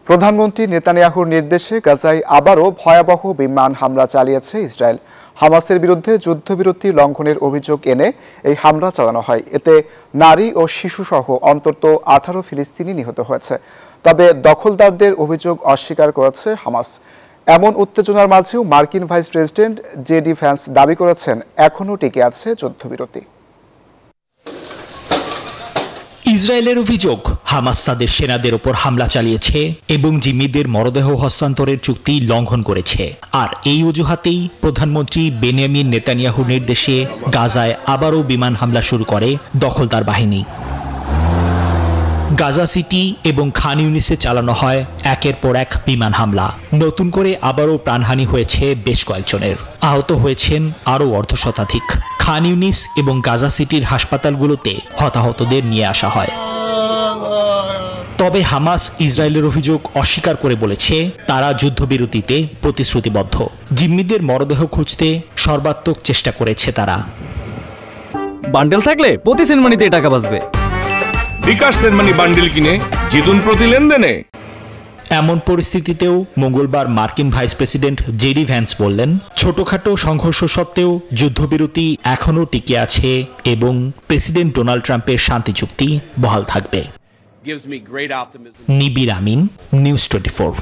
প্রধানমন্ত্রী নেতানিয়াহুর নির্দেশে গাজায় আবারও ভয়াবহ বিমান হামলা চালিয়েছে ইসরায়েল। হামাসের বিরুদ্ধে যুদ্ধবিরতি লঙ্ঘনের অভিযোগ এনে এই হামলা চালানো হয়। এতে নারী ও শিশুসহ অন্তত 18 ফিলিস্তিনি নিহত হয়েছে। তবে দখলদারদের অভিযোগ অস্বীকার করেছে হামাস। এমন উত্তেজনার মাঝেও মার্কিন ভাইস প্রেসিডেন্ট জেডি ভ্যান্স দাবি করেছেন এখনও টিকে আছে যুদ্ধবিরতি। ইসরায়েলের অভিযোগ, হামাস তাদের সেনাদের ওপর হামলা চালিয়েছে এবং জিম্মিদের মরদেহ হস্তান্তরের চুক্তি লঙ্ঘন করেছে। আর এই অজুহাতেই প্রধানমন্ত্রী বেনিয়ামিন নেতানিয়াহুর নির্দেশে গাজায় আবারও বিমান হামলা শুরু করে দখলদার বাহিনী। গাজা সিটি এবং খান ইউনিসে চালানো হয় একের পর এক বিমান হামলা। নতুন করে আবারও প্রাণহানি হয়েছে বেশ কয়েকজনের, আহত হয়েছেন আরও অর্ধশতাধিক। খান ইউনিস এবং গাজা সিটির হাসপাতালগুলোতে হতাহতদের নিয়ে আসা হয়। তবে হামাস ইসরায়েলের অভিযোগ অস্বীকার করে বলেছে তারা যুদ্ধবিরতিতে প্রতিশ্রুতিবদ্ধ। জিম্মিদের মরদেহ খুঁজতে সর্বাত্মক চেষ্টা করেছে তারা। বান্ডেল থাকলে প্রতি সেনমানিতে টাকা বাঁচবে। বিকাশ সেনমানি বান্ডেল কিনে জিতুন প্রতি লেনদেনে। এমন পরিস্থিতিতেও মঙ্গলবার মার্কিন ভাইস প্রেসিডেন্ট জেডি ভ্যান্স বললেন, ছোটখাটো সংঘর্ষ সত্ত্বেও যুদ্ধবিরতি এখনও টিকে আছে এবং প্রেসিডেন্ট ডোনাল্ড ট্রাম্পের শান্তি চুক্তি বহাল থাকবে। নিবির আমিন, নিউজ 24।